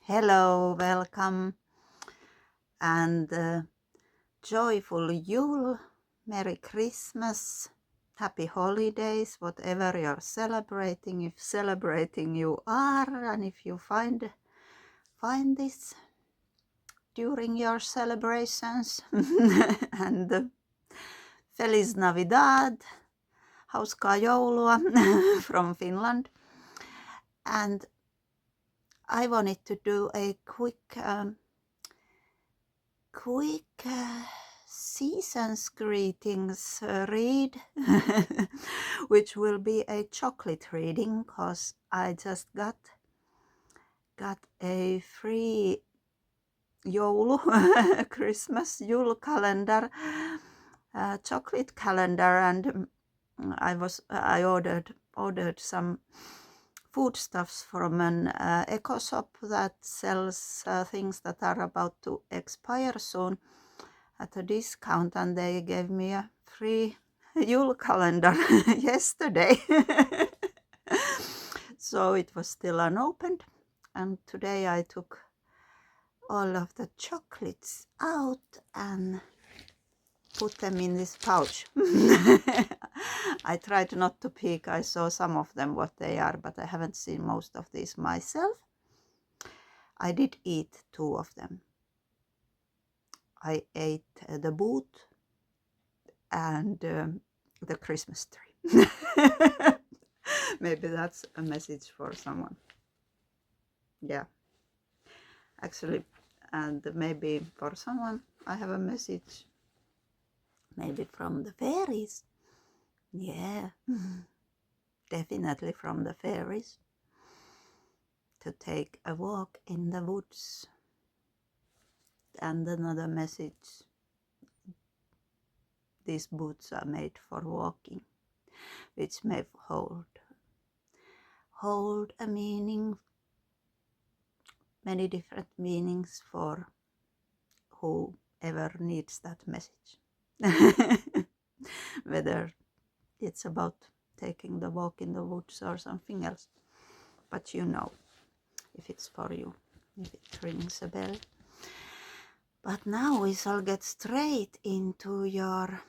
Hello, welcome, and joyful Yule, Merry Christmas, Happy Holidays, whatever you're celebrating, if celebrating you are, and if you find this during your celebrations, and Feliz Navidad, Hauskaa joulua from Finland, and I wanted to do a quick season's greetings read, which will be a chocolate reading, because I just got a free joulu Christmas Yule calendar, chocolate calendar, and I ordered some foodstuffs from an eco shop that sells things that are about to expire soon at a discount, and they gave me a free Yule calendar yesterday. So it was still unopened, and today I took all of the chocolates out and put them in this pouch. I tried not to peek. I saw some of them what they are, but I haven't seen most of these myself. I did eat 2 of them. I ate the boot and the Christmas tree. Maybe that's a message for someone. Yeah, actually, and maybe for someone I have a message, maybe from the fairies. Yeah, definitely from the fairies, to take a walk in the woods. And another message, these boots are made for walking, which may hold a meaning, many different meanings for whoever needs that message. Whether it's about taking the walk in the woods or something else, but you know if it's for you, if it rings a bell. But now we shall get straight into your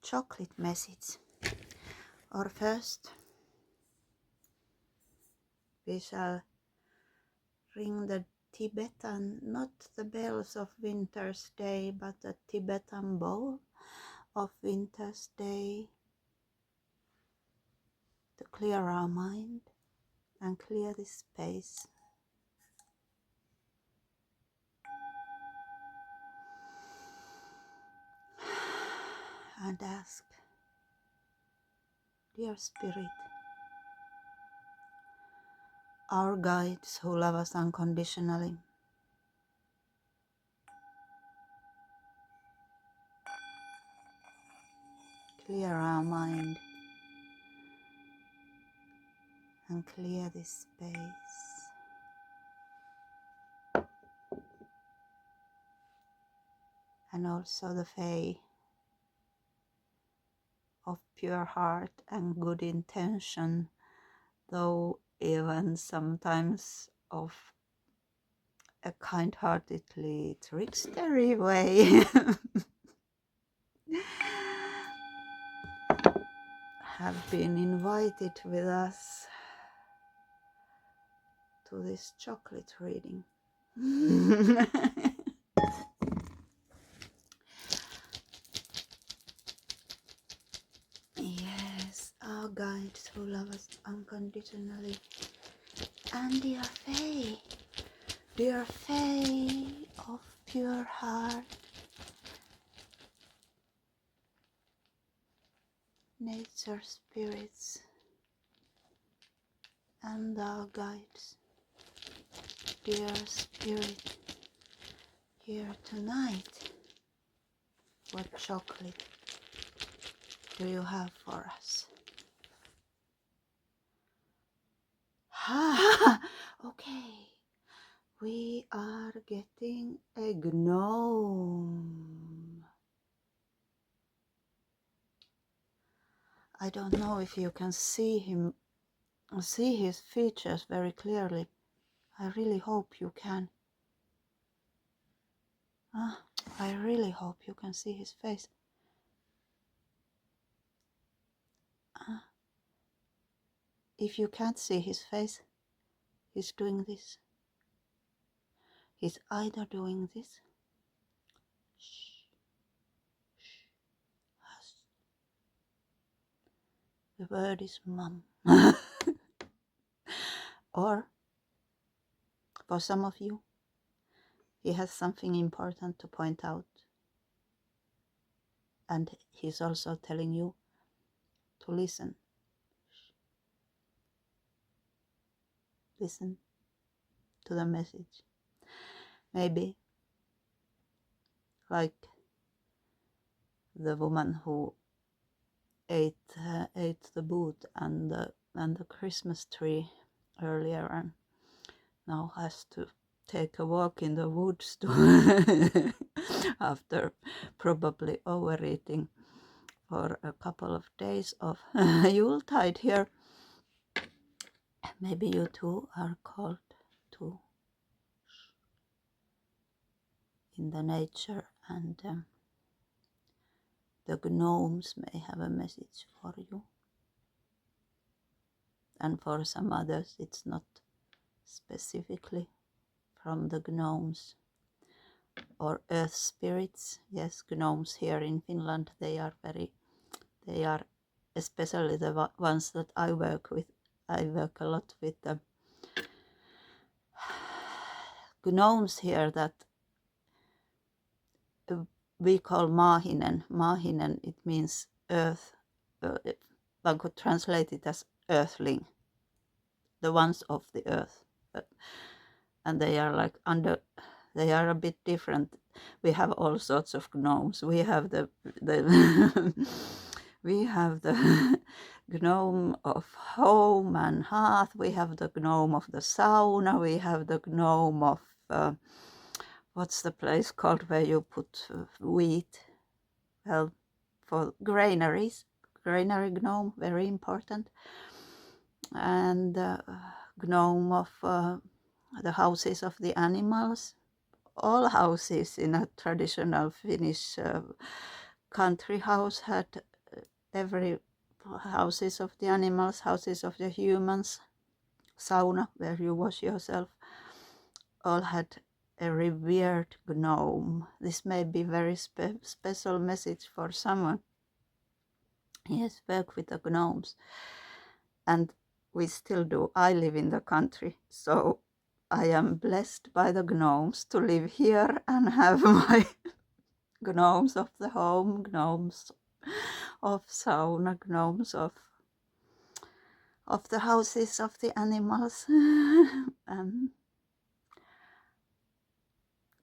chocolate message. Or first, we shall ring the Tibetan, not the bells of Winter's Day, but the Tibetan bowl of Winter's Day, to clear our mind and clear this space. And ask, dear Spirit, our guides who love us unconditionally, clear our mind and clear this space. And also the FAE of pure heart and good intention, though even sometimes of a kind-heartedly trickstery way, have been invited with us to this chocolate reading. Yes, our guides who love us unconditionally. And dear FAE of pure heart, nature spirits, and our guides, dear Spirit, here tonight, what chocolate do you have for us? Okay, we are getting a gnome. I don't know if you can see him see his features very clearly. I really hope you can. I really hope you can see his face. If you can't see his face, he's doing this. He's either doing this. Shh, shh, hush. The word is mum. Or, for some of you, he has something important to point out. And he's also telling you to listen. Listen to the message. Maybe like the woman who ate the boot and the Christmas tree earlier, and now has to take a walk in the woods to after probably overeating for a couple of days of Yuletide here. Maybe you too are called to in the nature, and the gnomes may have a message for you. And for some others it's not specifically from the gnomes or earth spirits. Yes, gnomes here in Finland, they are especially the ones that I work with. I work a lot with the gnomes here that we call Mahinen. Mahinen, it means earth. One could translate it as earthling, the ones of the earth. And they are like they are a bit different. We have all sorts of gnomes. We have the we have the gnome of home and hearth. We have the gnome of the sauna. We have the gnome of what's the place called where you put wheat? Well, for granaries. Granary gnome, very important. And gnome of the houses of the animals. All houses in a traditional Finnish country house had every houses of the animals, houses of the humans, sauna where you wash yourself, all had a revered gnome. This may be very special message for someone. Yes, work with the gnomes. And we still do. I live in the country, so I am blessed by the gnomes to live here and have my gnomes of the home, gnomes of sauna, gnomes of the houses of the animals, and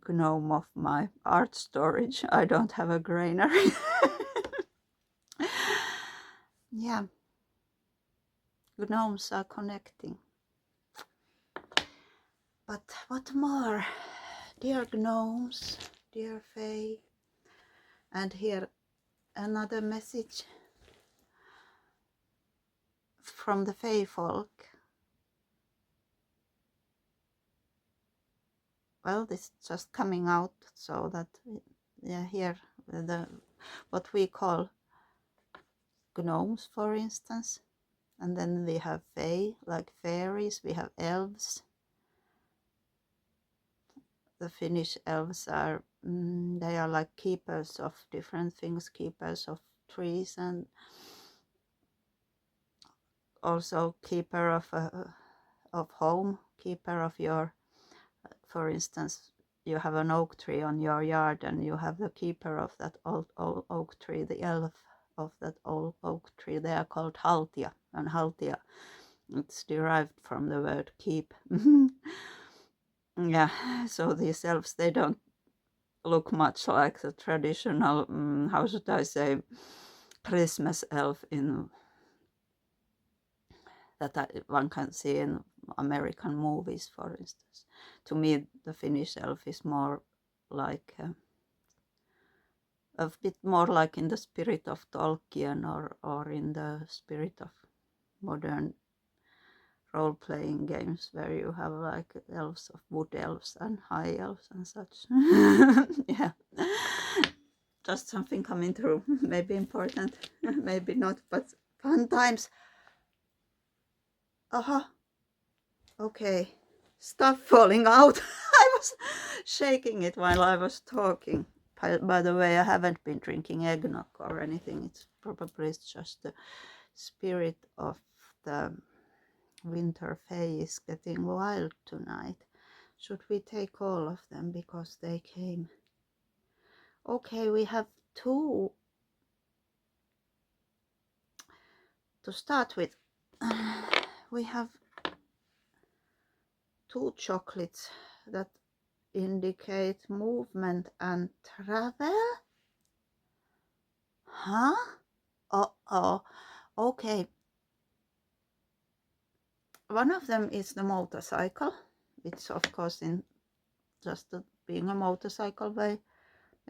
gnome of my art storage. I don't have a granary. Yeah, gnomes are connecting. But what more? Dear gnomes, dear FAE, and here another message from the FAE folk. Well, this is just coming out so that, yeah, here what we call gnomes, for instance, and then we have FAE, like fairies. We have elves. The Finnish elves are they are like keepers of different things, keepers of trees, and also keeper of home, keeper of your, for instance, you have an oak tree on your yard and you have the keeper of that old oak tree, the elf of that old oak tree. They are called haltia, and haltia, it's derived from the word keep. Yeah, so these elves, they don't look much like the traditional, how should I say, Christmas elf in that one can see in American movies, for instance. To me, the Finnish elf is more like a bit more like in the spirit of Tolkien, or in the spirit of modern role-playing games where you have like elves of wood elves and high elves and such. Yeah, just something coming through. Maybe important, maybe not, but fun times. Okay, stop falling out. I was shaking it while I was talking. By the way, I haven't been drinking eggnog or anything. It's probably just the spirit of the winter FAE is getting wild tonight. Should we take all of them because they came? Okay, we have two to start with. We have two chocolates that indicate movement and travel. Huh? Oh, okay. One of them is the motorcycle, which of course in just being a motorcycle may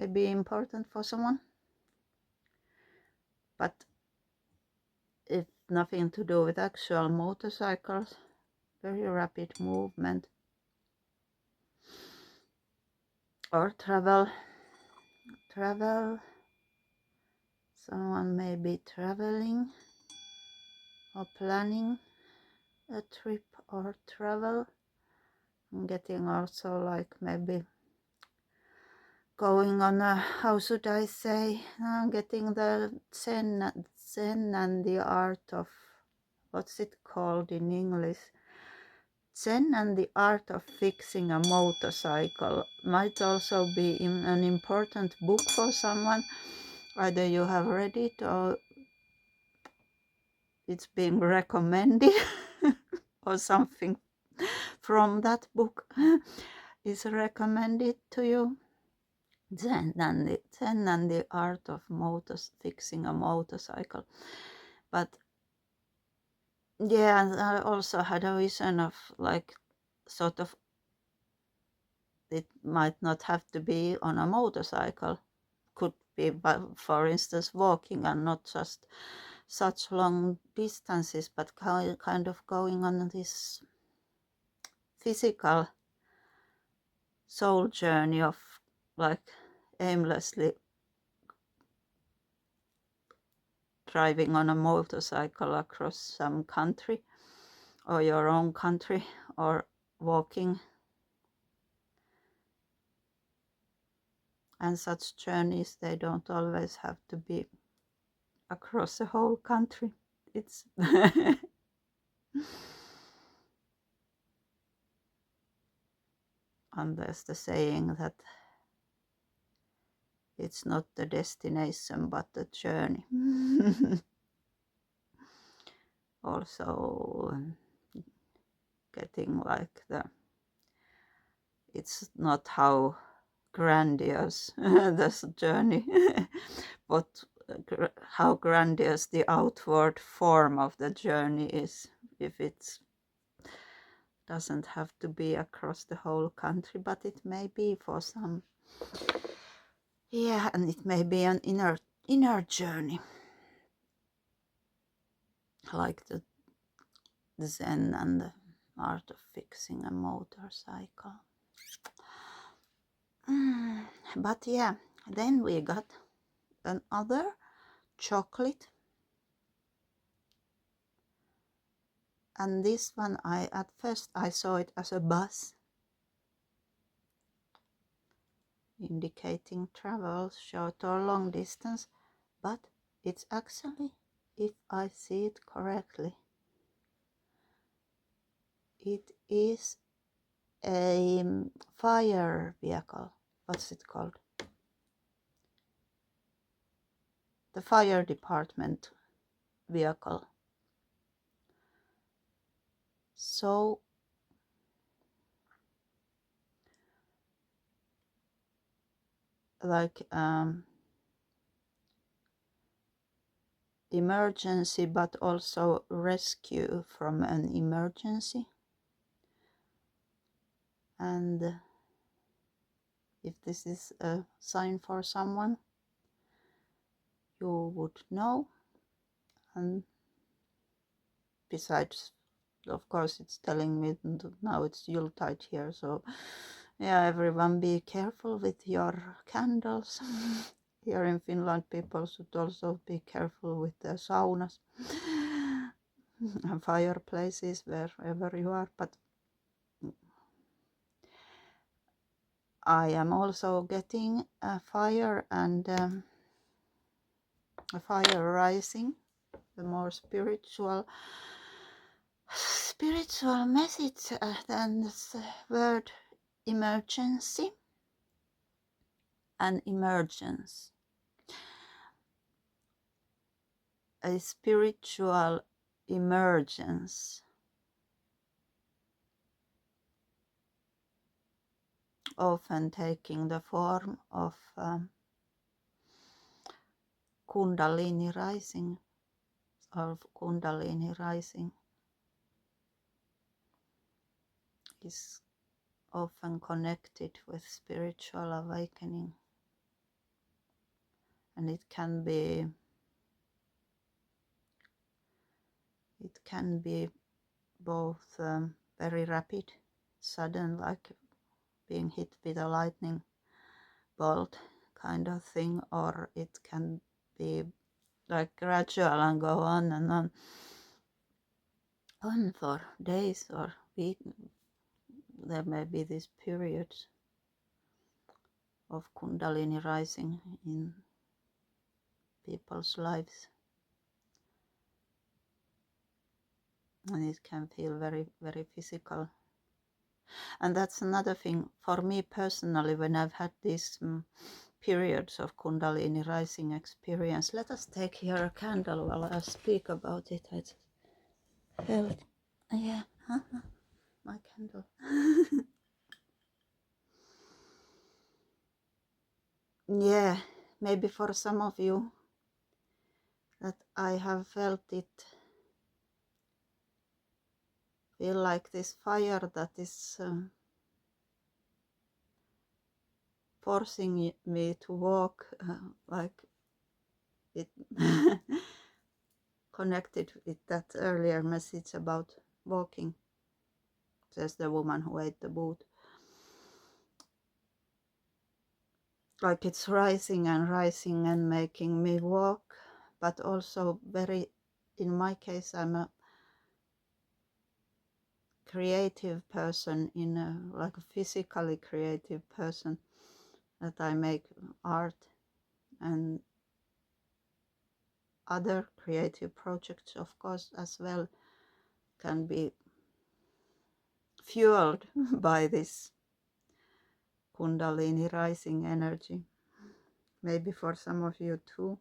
be important for someone, but it's nothing to do with actual motorcycles. Very rapid movement or travel. Someone may be traveling or planning a trip or travel. I'm getting also like maybe going on a, how should I say, getting the Zen and the art of, what's it called in English? Zen and the art of fixing a motorcycle might also be an important book for someone. Either you have read it or it's being recommended or something from that book is recommended to you. Zen and the art of fixing a motorcycle. But yeah, I also had a vision of like sort of, it might not have to be on a motorcycle, could be by, for instance, walking, and not just such long distances, but kind of going on this physical soul journey of like aimlessly driving on a motorcycle across some country or your own country, or walking. And such journeys, they don't always have to be across the whole country. It's and there's the saying that it's not the destination but the journey. Also getting like it's not how grandiose this journey, but how grandiose the outward form of the journey is. If it doesn't have to be across the whole country, but it may be for some. Yeah, and it may be an inner journey, like the Zen and the art of fixing a motorcycle. But yeah, then we got another chocolate, and this one at first I saw it as a bus indicating travel, short or long distance, but it's actually, if I see it correctly, it is a fire vehicle. What's it called? The fire department vehicle. So like emergency, but also rescue from an emergency. And if this is a sign for someone, you would know. And besides of course it's telling me now it's Yuletide here, so yeah, everyone be careful with your candles. Here in Finland people should also be careful with their saunas and fireplaces wherever you are. But I am also getting a fire and a fire rising, the more spiritual message than the word emergency and emergence. A spiritual emergence, often taking the form of Kundalini rising, is often connected with spiritual awakening, and it can be both very rapid, sudden, like being hit with a lightning bolt kind of thing, or it can be like gradual and go on and on for days or weeks. There may be these periods of Kundalini rising in people's lives, and it can feel very, very physical. And that's another thing for me personally, when I've had these periods of Kundalini rising experience. Let us take here a candle while I speak about it. I felt, yeah, my candle. Yeah, maybe for some of you that I have felt it, feel like this fire that is forcing me to walk, like it connected with that earlier message about walking, says the woman who ate the boot. Like it's rising and making me walk, but also very, in my case, I'm a creative person, like a physically creative person, that I make art and other creative projects, of course, as well, can be fueled by this Kundalini rising energy. Maybe for some of you too,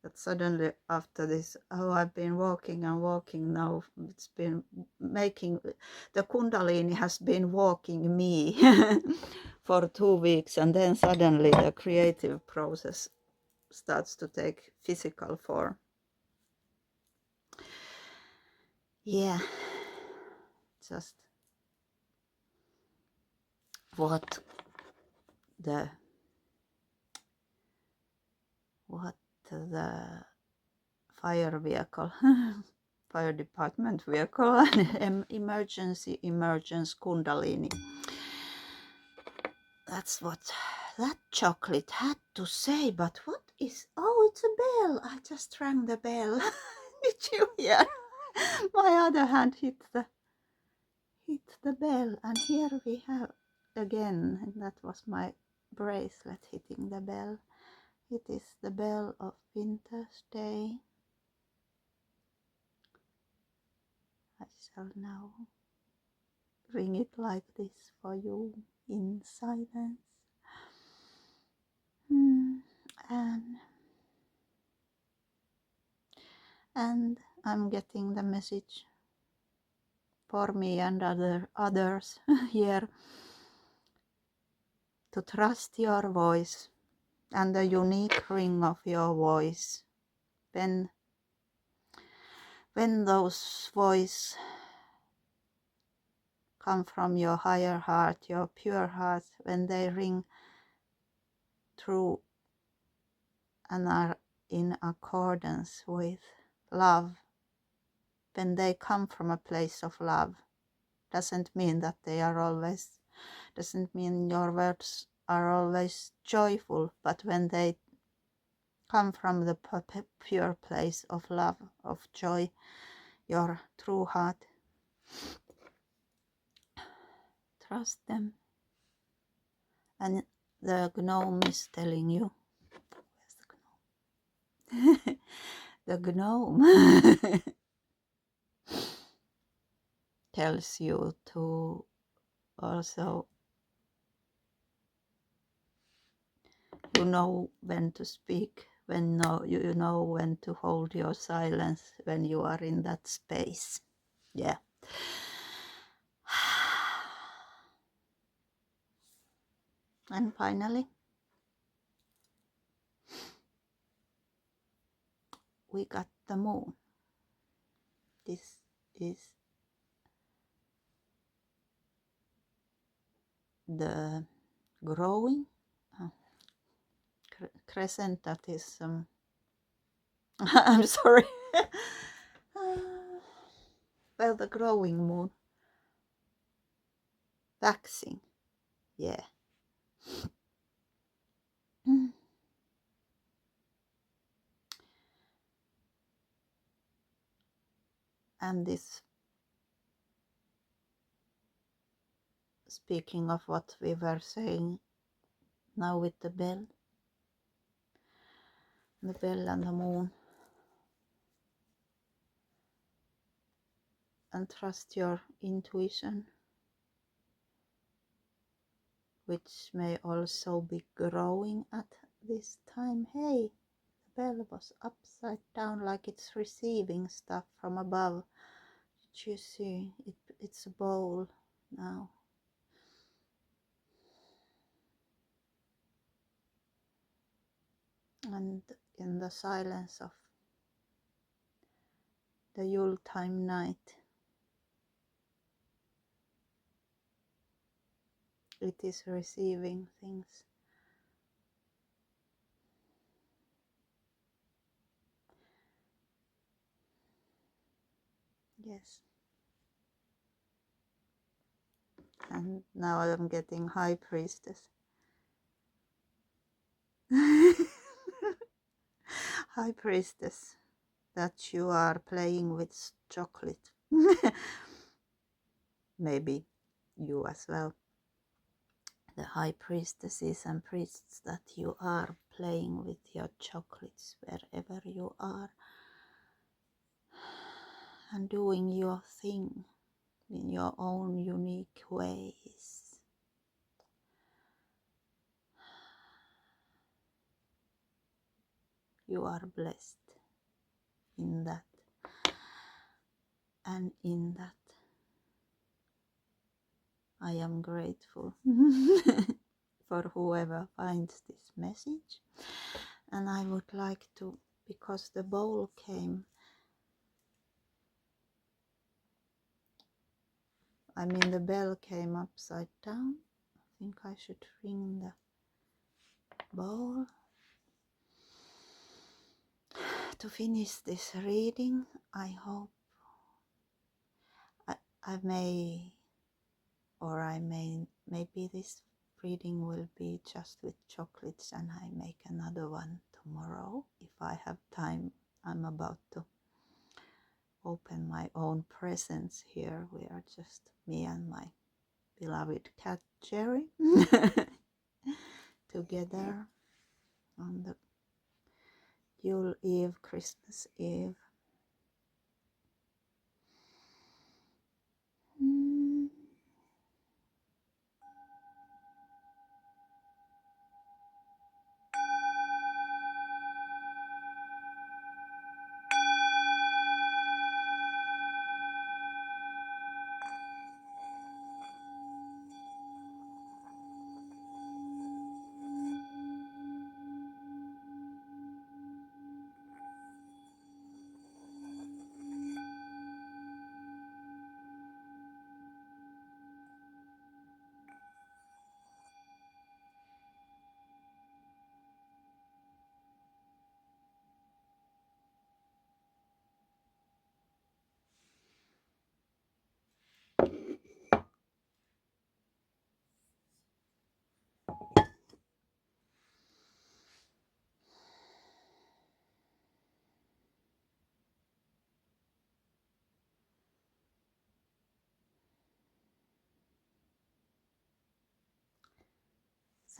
that suddenly after this, I've been walking and walking now, it's been making, the Kundalini has been walking me for 2 weeks, and then suddenly the creative process starts to take physical form. Yeah, just what the fire vehicle fire department vehicle and emergence Kundalini, that's what that chocolate had to say. But what is, oh, it's a bell. I just rang the bell. Did you hear? My other hand hit the bell, and here we have again, and that was my bracelet hitting the bell. It is the bell of Winter's Day. I shall now ring it like this for you in silence. And I'm getting the message for me and others here to trust your voice and the unique ring of your voice. When those voices come from your higher heart, your pure heart, when they ring true and are in accordance with love, when they come from a place of love. Doesn't mean that they are always, doesn't mean your words are always joyful, but when they come from the pure place of love, of joy, your true heart, trust them. And the gnome is telling you, where's the gnome? The gnome tells you to also, you know when to speak, when you know when to hold your silence when you are in that space. Yeah. And finally, we got the moon. This is the growing crescent that is I'm sorry. Well, the growing moon, waxing, yeah. And this, speaking of what we were saying now with the bell and the moon, and trust your intuition, which may also be growing at this time. Hey, the bell was upside down like it's receiving stuff from above. Did you see? It's a bowl now. And in the silence of the Yule time night, it is receiving things. Yes. And now I'm getting High Priestess. High Priestess, that you are playing with chocolate. Maybe you as well. The High Priestesses and priests, that you are playing with your chocolates wherever you are and doing your thing in your own unique ways. You are blessed in that, and in that I am grateful for whoever finds this message. And I would like to, because the bowl came, I mean the bell came upside down, I think I should ring the bowl to finish this reading. I hope I may, or I may, maybe this reading will be just with chocolates and I make another one tomorrow if I have time. I'm about to open my own presents here. We are just me and my beloved cat Jerry together on the Yule Eve, Christmas Eve.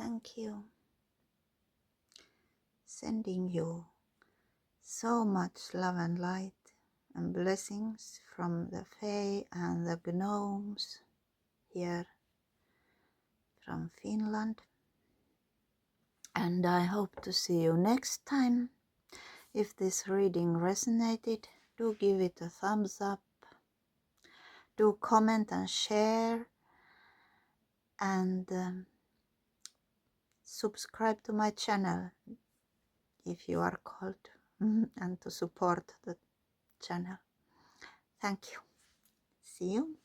thank you. Sending you so much love and light and blessings from the FAE and the GNOMES here from Finland. And I hope to see you next time. If this reading resonated, do give it a thumbs up, do comment and share, and subscribe to my channel if you are called and to support the channel. Thank you. See you.